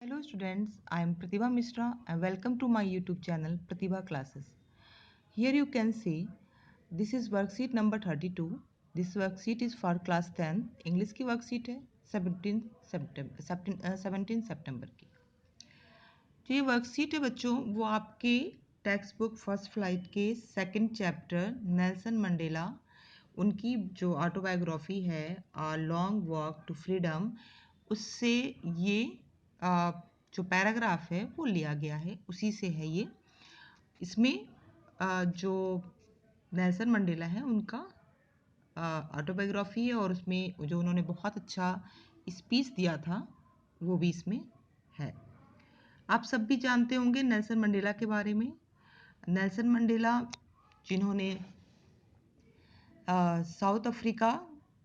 Hello students, I am Pratibha Mishra and welcome to my YouTube channel Pratibha Classes. Here you can see this is worksheet number 32. This worksheet is for class 10. English की worksheet है 17 सितंबर की। जो ये worksheet है बच्चों वो आपके text book first flight के सेकंड चैप्टर नेल्सन मंडेला उनकी जो ऑटोबायोग्राफी है लॉन्ग वॉक टू फ्रीडम उससे ये जो पैराग्राफ है वो लिया गया है, उसी से है ये। इसमें जो नेल्सन मंडेला है उनका ऑटोबायोग्राफी है और उसमें जो उन्होंने बहुत अच्छा स्पीच दिया था वो भी इसमें है। आप सब भी जानते होंगे नेल्सन मंडेला के बारे में। नेल्सन मंडेला जिन्होंने साउथ अफ्रीका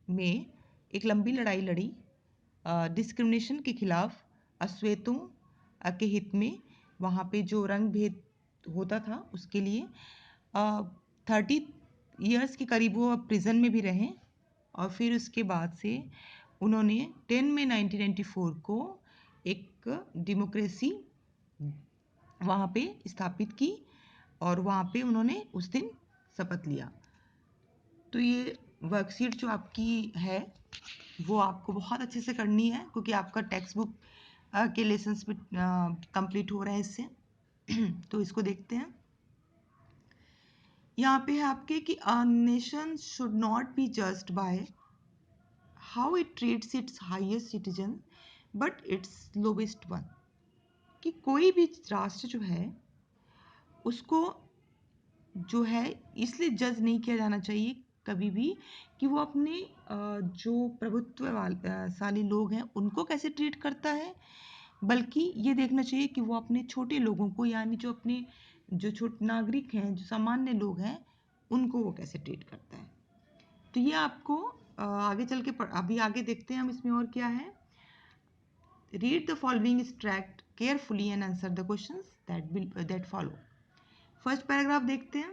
में एक लंबी लड़ाई लड़ी डिस्क्रिमिनेशन के खिलाफ, अश्वेतों के हित में। वहाँ पे जो रंग भेद होता था उसके लिए 30 ईयर्स के करीब वो प्रिजन में भी रहे और फिर उसके बाद से उन्होंने 10 मई 1994 को एक डेमोक्रेसी वहाँ पे स्थापित की और वहाँ पे उन्होंने उस दिन शपथ लिया। तो ये वर्कशीट जो आपकी है वो आपको बहुत अच्छे से करनी है क्योंकि आपका टेक्स्ट बुक के लेसन्स भी कंप्लीट हो रहे हैं इससे। तो इसको देखते हैं। यहाँ पे है आपके कि a nation should not be judged by how it treats it's highest citizen but it's lowest one. कि कोई भी राष्ट्र जो है उसको जो है इसलिए जज नहीं किया जाना चाहिए कभी भी कि वो अपने जो प्रभुत्व शाली लोग हैं उनको कैसे ट्रीट करता है, बल्कि ये देखना चाहिए कि वो अपने छोटे लोगों को यानी जो अपने जो छोटे नागरिक हैं, जो सामान्य लोग हैं, उनको वो कैसे ट्रीट करता है। तो ये आपको आगे चल के अभी आगे देखते हैं हम इसमें और क्या है। Read the following extract carefully and answer the questions that follow. First paragraph देखते हैं।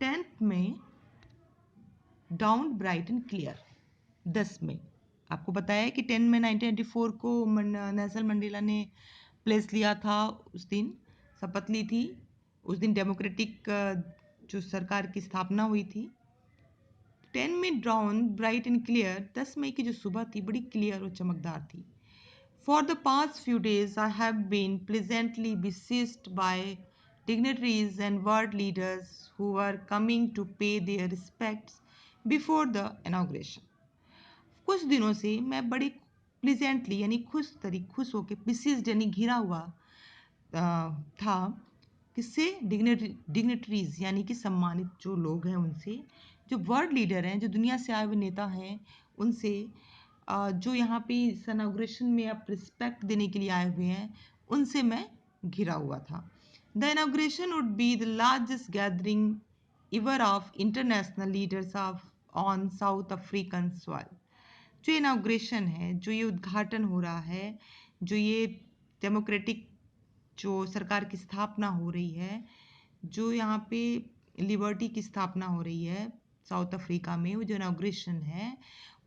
10th में डाउन ब्राइट एंड क्लियर। 10 में आपको बताया है कि 10 में 1994 को नेल्सन मंडेला ने प्लेस लिया था, उस दिन शपथ ली थी, उस दिन डेमोक्रेटिक जो सरकार की स्थापना हुई थी। 10 में डाउन ब्राइट एंड क्लियर, 10 मई की जो सुबह थी बड़ी क्लियर और चमकदार थी। For the past few days, I have been pleasantly besieged by dignitaries and world leaders who were coming to pay their respects before the inauguration. कुछ दिनों से मैं बड़ी प्लीजेंटली यानी खुश होकर besieged यानी घिरा हुआ था किससे, डिग्नेटरीज यानी कि सम्मानित जो लोग हैं उनसे, जो वर्ल्ड लीडर हैं, जो दुनिया से आए हुए नेता हैं उनसे, जो यहाँ पे इनाग्रेशन में आप रिस्पेक्ट देने के लिए आए हुए हैं उनसे मैं घिरा हुआ था। The inauguration would be the largest gathering इवर of international leaders of on south African soil. जो इनाग्रेशन है, जो ये उद्घाटन हो रहा है, जो ये डेमोक्रेटिक जो सरकार की स्थापना हो रही है, जो यहाँ पे लिबर्टी की स्थापना हो रही है साउथ अफ्रीका में, वो जो इनाग्रेशन है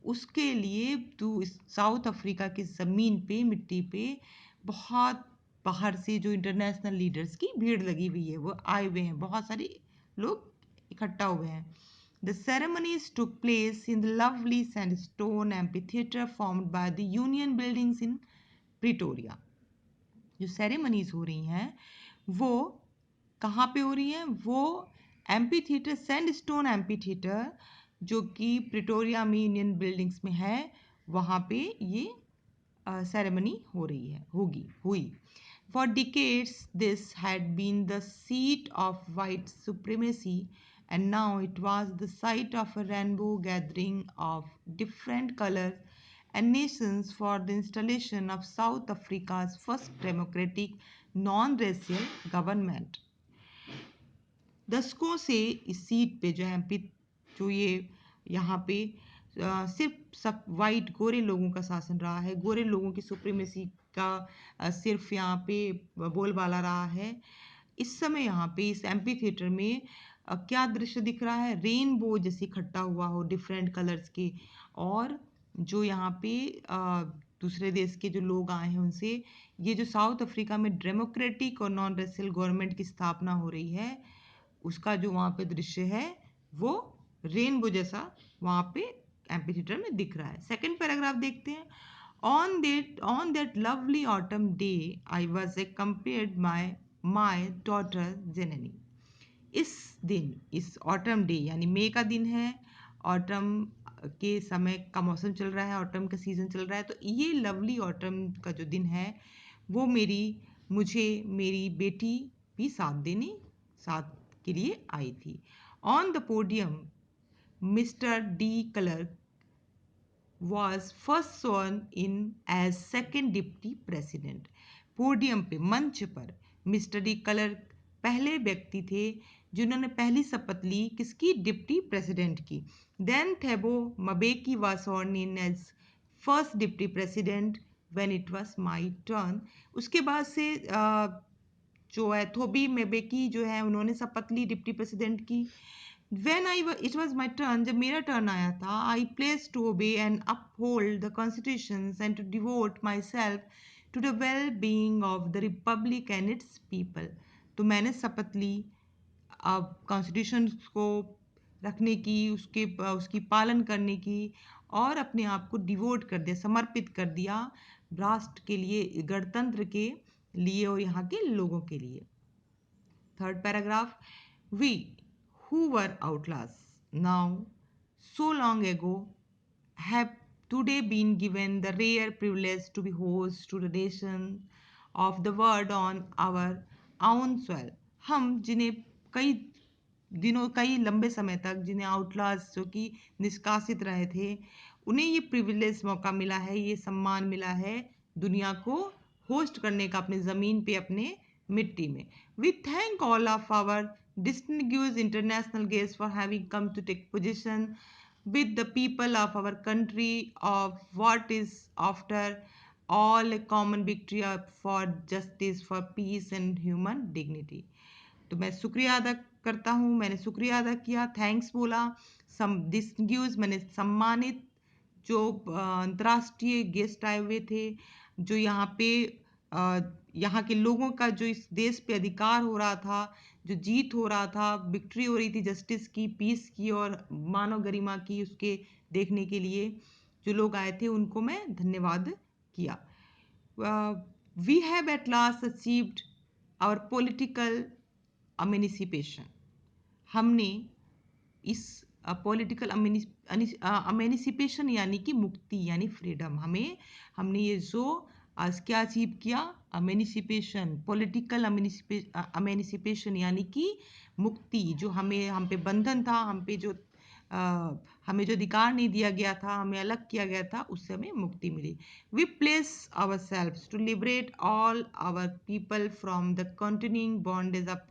उसके लिए तो साउथ अफ्रीका की ज़मीन पे, मिट्टी पे बहुत बाहर से जो इंटरनेशनल लीडर्स की भीड़ लगी हुई है, वो आए हुए हैं, बहुत सारे लोग इकट्ठा हुए हैं। The ceremonies took place in the lovely sandstone amphitheater formed by the Union buildings in Pretoria. जो सेरेमनीज हो रही हैं वो कहाँ पे हो रही हैं? वो amphi theatre, sandstone amphi theatre जो कि प्रिटोरिया में यूनियन बिल्डिंग्स में है, वहाँ पे ये सेरेमनी हो रही है, हुई। For decades, this had been the seat of white supremacy, and now it was the site of a rainbow gathering of different colors and nations for the installation of South Africa's first democratic non-racial government. दशकों से इस seat पे जो है जो ये यहाँ पे सिर्फ सब वाइट गोरे लोगों का शासन रहा है, गोरे लोगों की सुप्रीमेसी का सिर्फ यहाँ पे बोलबाला रहा है। इस समय यहाँ पे इस एम्पी थिएटर में क्या दृश्य दिख रहा है? रेनबो जैसे इकट्ठा हुआ हो डिफरेंट कलर्स के, और जो यहाँ पे दूसरे देश के जो लोग आए हैं उनसे, ये जो साउथ अफ्रीका में डेमोक्रेटिक और नॉन रेसियल गवर्नमेंट की स्थापना हो रही है, उसका जो वहाँ पे दृश्य है वो रेनबो जैसा वहाँ पे एम्पी थिएटर में दिख रहा है। सेकंड पैराग्राफ देखते हैं। On that lovely autumn day, I was accompanied by my daughter Janani. इस दिन, इस ऑटम डे यानी मई का दिन है, ऑटम के समय का मौसम चल रहा है, ऑटम का सीजन चल रहा है, तो ये लवली ऑटम का जो दिन है वो मुझे मेरी बेटी भी साथ के लिए आई थी। On the podium mister de Klerk was first sworn in as second deputy president. Podium पे, मंच पर मिस्टर डी क्लर्क पहले व्यक्ति थे जिन्होंने पहली शपथ ली, किसकी? डिप्टी प्रेसिडेंट की। Then Thabo Mbeki was sworn in as first deputy president when it was my turn. उसके बाद से जो है थोबी मेबेकी जो है उन्होंने शपथ ली डिप्टी प्रेसिडेंट की। It was my turn, जब मेरा टर्न आया था, I pledged to obey and uphold the constitutions and to devote myself to the well-being of the republic and its people. तो मैंने शपथ ली अब कॉन्स्टिट्यूशन को रखने की, उसकी पालन करने की, और अपने आप को डिवोट कर दिया, समर्पित कर दिया राष्ट्र के लिए, गणतंत्र के लिए और यहाँ के लोगों के लिए। Third paragraph, we who were outlaws now so long ago have today been given the rare privilege to be host to the nation of the world on our own soil. हम जिन्हें कई लंबे समय तक जिन्हें आउटलाज जो कि निष्कासित रहे थे, उन्हें ये प्रिविलेज मौका मिला है, ये सम्मान मिला है दुनिया को होस्ट करने का अपने ज़मीन पे, अपने मिट्टी में। We thank all of our distinguished international guests for having come to take position with the people of our country of what is after all a common victory for justice, for peace and human dignity. तो मैं शुक्रिया अदा करता हूँ, मैंने शुक्रिया अदा किया, थैंक्स बोला, डिस्टिंग्विश मैंने सम्मानित जो अंतर्राष्ट्रीय गेस्ट आए हुए थे, जो यहाँ पे यहाँ के लोगों का जो इस देश पे अधिकार हो रहा था, जो जीत हो रहा था, विक्ट्री हो रही थी जस्टिस की, पीस की और मानव गरिमा की, उसके देखने के लिए जो लोग आए थे उनको मैं धन्यवाद किया। We have at last achieved our political emancipation. हमने इस पॉलिटिकल अमेनिसिपेशन यानी कि मुक्ति यानी फ्रीडम, हमने ये जो आज क्या अचीव किया? अमेनिसिपेशन, पॉलिटिकल अमेनिसिपेशन यानी कि मुक्ति। जो हम पे बंधन था, हमें जो अधिकार नहीं दिया गया था, हमें अलग किया गया था, उससे हमें मुक्ति मिली। We place ourselves to liberate all our people from the continuing bondage of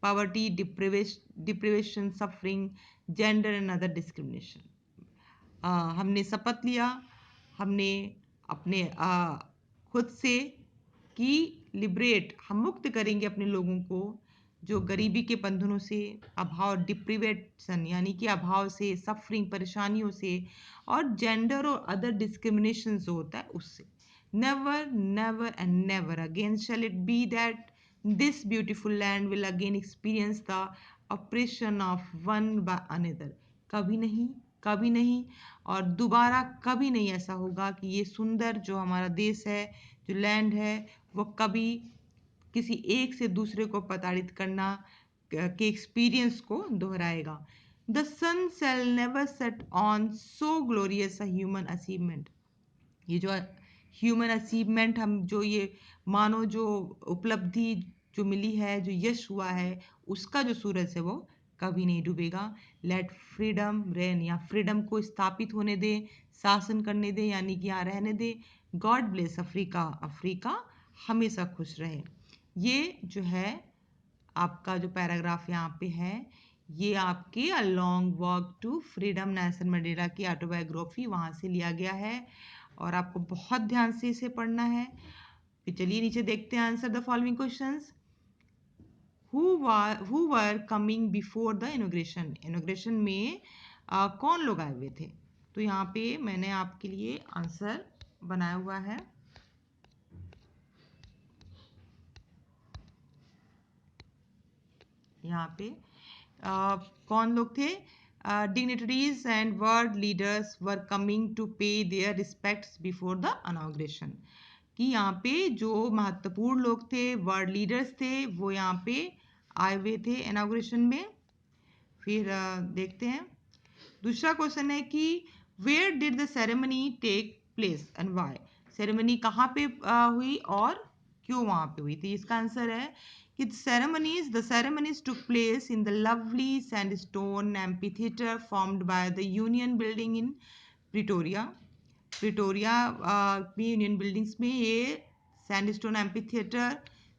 poverty, deprivation, suffering, gender and other discrimination. हमने शपथ लिया, हमने अपने खुद से कि हम मुक्त करेंगे अपने लोगों को जो गरीबी के बंधनों से, अभाव, डिप्रिवेशन यानी कि अभाव से, सफरिंग परेशानियों से, और जेंडर और अदर डिस्क्रिमिनेशन जो होता है उससे। Never never and never again shall it be that this beautiful land will again experience the oppression of one by another. कभी नहीं और दोबारा कभी नहीं ऐसा होगा कि ये सुंदर जो हमारा देश है, जो लैंड है, वो कभी किसी एक से दूसरे को प्रताड़ित करना के एक्सपीरियंस को दोहराएगा। The sun shall never set on so glorious a human achievement. ये जो ह्यूमन अचीवमेंट, हम जो ये मानो जो उपलब्धि जो मिली है, जो यश हुआ है, उसका जो सूरज है वो कभी नहीं डूबेगा। लेट फ्रीडम रेन, या फ्रीडम को स्थापित होने दे, शासन करने दे, यानी कि यहाँ रहने दे। गॉड ब्लेस अफ्रीका, अफ्रीका हमेशा खुश रहे। ये जो है आपका जो पैराग्राफ यहाँ पे है, ये आपके a long walk to freedom Nelson Mandela की ऑटोबायोग्राफी वहाँ से लिया गया है और आपको बहुत ध्यान से इसे पढ़ना है। फिर चलिए नीचे देखते हैं answer the following questions. Who were coming before the inauguration, inauguration में कौन लोग आए हुए थे? तो यहाँ पे मैंने आपके लिए आंसर बनाया हुआ है। यहाँ पे कौन लोग थे? Dignitaries and world leaders were coming to pay their respects before the inauguration. कि यहाँ पे जो महत्वपूर्ण लोग थे, वर्ल्ड लीडर्स थे, वो यहाँ पे आए हुए थे इनॉग्रेशन में। फिर देखते हैं दूसरा क्वेश्चन है कि where did the ceremony take place and why. Ceremony कहाँ पे हुई और क्यों वहाँ पे हुई थी? इसका आंसर है कि the ceremonies took place in the lovely sandstone amphitheater formed by the Union Building in Pretoria। Pretoria में यूनियन बिल्डिंग्स में ये सैंडस्टोन एम्पी थिएटर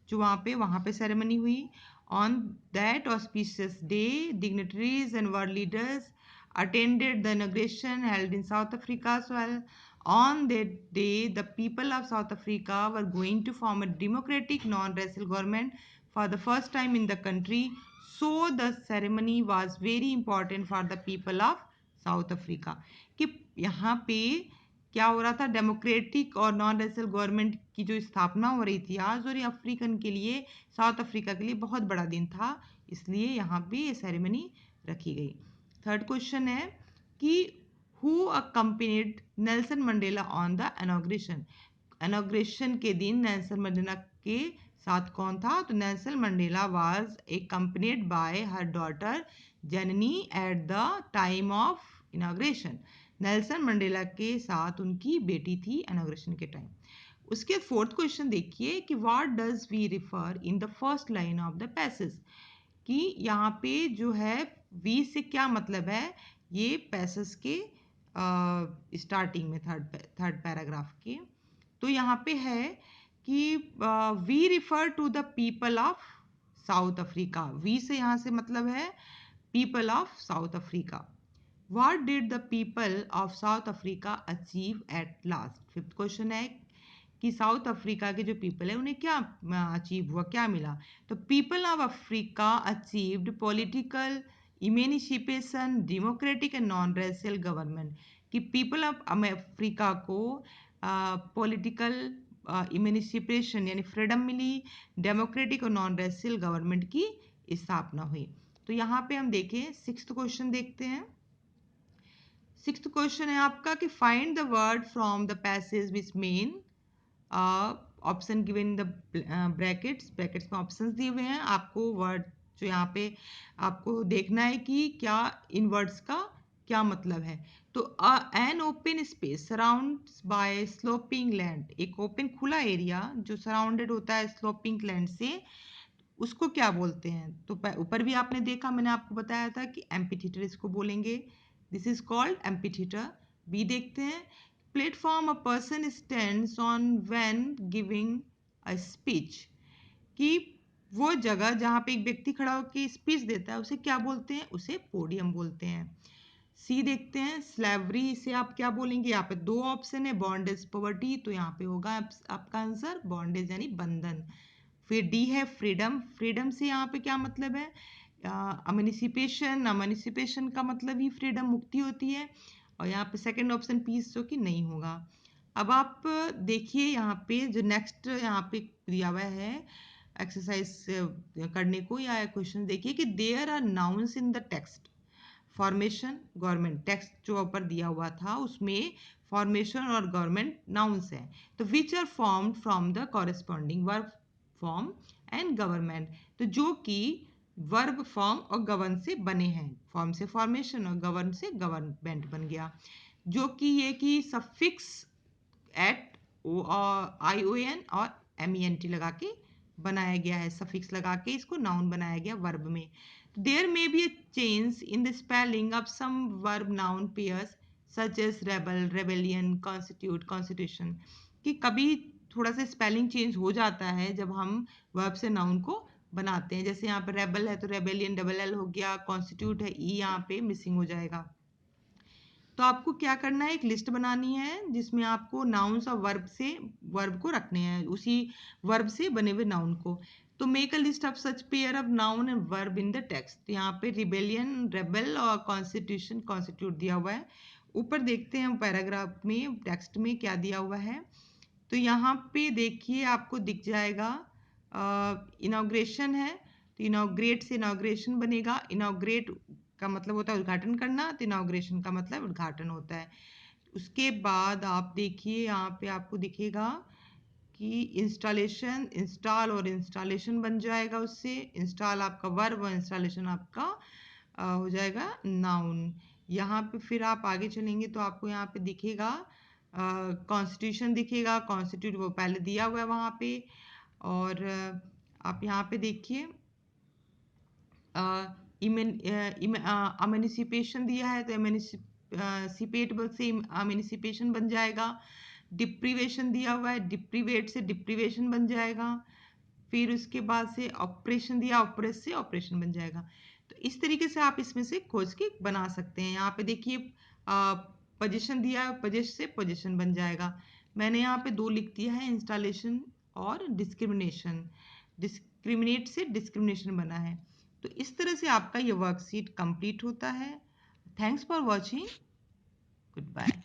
जो वहाँ पे सेरेमनी हुई। On that auspicious day dignitaries and world leaders attended the inauguration held in South Africa as well. On that day, the people of South Africa were going to form a democratic non-racial government for the first time in the country. So the ceremony was very important for the people of South Africa. कि यहाँ पे क्या हो रहा था? Democratic और non racial government की जो स्थापना हो रही थी आज, और ये अफ्रीकन के लिए, साउथ अफ्रीका के लिए बहुत बड़ा दिन था, इसलिए यहाँ पे ये सेरेमनी रखी गई। थर्ड क्वेश्चन है कि who accompanied Nelson Mandela on the inauguration. Inauguration के दिन नेल्सन मंडेला के साथ कौन था? तो Nelson Mandela was accompanied bye her daughter Janani at the time of inauguration. Nelson Mandela के साथ उनकी बेटी थी इनॉग्रेशन के टाइम। उसके फोर्थ क्वेश्चन देखिए कि what does we refer in the first line of the passage. कि यहाँ पे जो है वी से क्या मतलब है? ये पैसेज के स्टार्टिंग में थर्ड पैराग्राफ के। तो यहाँ पे है कि we refer to the people of South Africa. We से यहाँ से मतलब है people of South Africa. What did the people of South Africa achieve at last? Fifth question है कि साउथ अफ्रीका के जो पीपल है उन्हें क्या अचीव हुआ, क्या मिला? तो people of Africa achieved political emancipation, democratic and non racial government. कि पीपल ऑफ अफ्रीका को पॉलिटिकल इमेनिशिपेशन यानी फ्रीडम मिली, डेमोक्रेटिक और नॉन रेसियल गवर्नमेंट की स्थापना हुई। तो यहाँ पे हम देखें सिक्स्थ क्वेश्चन देखते हैं। सिक्स्थ क्वेश्चन है आपका कि find the word from the passage which main option given the brackets में ऑप्शंस दिए हुए हैं। आपको वर्ड जो यहाँ पे आपको देखना है कि क्या इन वर्ड्स का क्या मतलब है। तो an open space surrounds by sloping land. एक ओपन खुला एरिया जो सराउंडेड होता है स्लोपिंग लैंड से, उसको क्या बोलते हैं? तो ऊपर भी आपने देखा, मैंने आपको बताया था कि एम्पीथीटर इसको बोलेंगे। This is called amphitheatre. बी देखते हैं platform a person stands on when giving a speech. कि वो जगह जहाँ पे एक व्यक्ति खड़ा होकर स्पीच देता है उसे क्या बोलते हैं? उसे पोडियम बोलते हैं। सी देखते हैं स्लेवरी, इसे आप क्या बोलेंगे? यहाँ पे दो ऑप्शन है, बॉन्डेज, पॉवर्टी। तो यहाँ पे होगा आपका आंसर बॉन्डेज यानी बंधन। फिर डी है फ्रीडम। फ्रीडम से यहाँ पे क्या मतलब है? अमेनिसिपेशन। अमेनिसिपेशन का मतलब ही फ्रीडम, मुक्ति होती है। और यहाँ पे सेकंड ऑप्शन पीस, जो कि नहीं होगा। अब आप देखिए यहाँ पे जो नेक्स्ट यहाँ पे दिया हुआ है एक्सरसाइज करने को, या क्वेश्चन देखिए कि there are nouns in the text. Formation, government, text जो ऊपर दिया हुआ था उसमें फॉर्मेशन और गवर्नमेंट नाउन्स है। तो which are formed from the corresponding verb form and government. तो जो कि वर्ब फॉर्म और गवर्न से बने हैं। फॉर्म से फॉर्मेशन और गवर्न से गवर्नमेंट बन गया। जो कि ये कि सफिक्स एट आई ओ एन और एम ई एन टी लगा के बनाया गया है। सफिक्स लगा के इसको नाउन बनाया गया वर्ब में। There may be a change in the spelling of some verb noun pairs such as rebel, rebellion, constitute, constitution. कि कभी थोड़ा सा स्पेलिंग चेंज हो जाता है जब हम वर्ब से नाउन को बनाते हैं। जैसे यहाँ पे रेबल है तो रेबेलियन डबल एल हो गया, कॉन्स्टिट्यूट है ई यहाँ पे मिसिंग हो जाएगा। तो आपको क्या करना है, एक लिस्ट बनानी है जिसमें आपको नाउन्स और वर्ब से वर्ब को रखने हैं, उसी वर्ब से बने हुए नाउन को। तो make a list of such pair of noun and verb in the text. तो यहाँ पे रिबेलियन, रेबल और कॉन्स्टिट्यूशन, कॉन्स्टिट्यूट दिया हुआ है। ऊपर देखते हैं पैराग्राफ में टेक्स्ट में क्या दिया हुआ है। तो यहाँ पे देखिए आपको दिख जाएगा इनॉग्रेशन है, तो इनॉग्रेट से इनॉग्रेशन बनेगा। इनॉग्रेट का मतलब होता है उद्घाटन करना, तो इनॉग्रेशन का मतलब उद्घाटन होता है। उसके बाद आप देखिए यहाँ पे आपको दिखेगा कि इंस्टॉलेशन, इंस्टॉल और इंस्टॉलेशन बन जाएगा उससे। इंस्टॉल आपका वर्ब और इंस्टॉलेशन आपका हो जाएगा नाउन। यहाँ पे फिर आप आगे चलेंगे तो आपको यहाँ पे दिखेगा कॉन्स्टिट्यूशन दिखेगा। कॉन्स्टिट्यूट वो पहले दिया हुआ है वहाँ पे। और आप यहाँ पे देखिए अमेनिसिपेशन दिया है, तो एमेनिसिपेटेबल से अमेनिसिपेशन बन जाएगा। डिप्रीवेशन दिया हुआ है, डिप्रीवेट से डिप्रीवेशन बन जाएगा। फिर उसके बाद से ऑपरेशन दिया, ऑपरेस से ऑपरेशन बन जाएगा। तो इस तरीके से आप इसमें से खोज के बना सकते हैं। यहाँ पे देखिए पोजीशन दिया है, पोजिश से पोजीशन बन जाएगा। मैंने यहाँ पे 2 लिख दिया है, इंस्टॉलेशन और डिस्क्रिमिनेशन। डिस्क्रिमिनेट से डिस्क्रिमिनेशन बना है। तो इस तरह से आपका ये वर्कशीट कंप्लीट होता है। Thanks for watching. Good bye.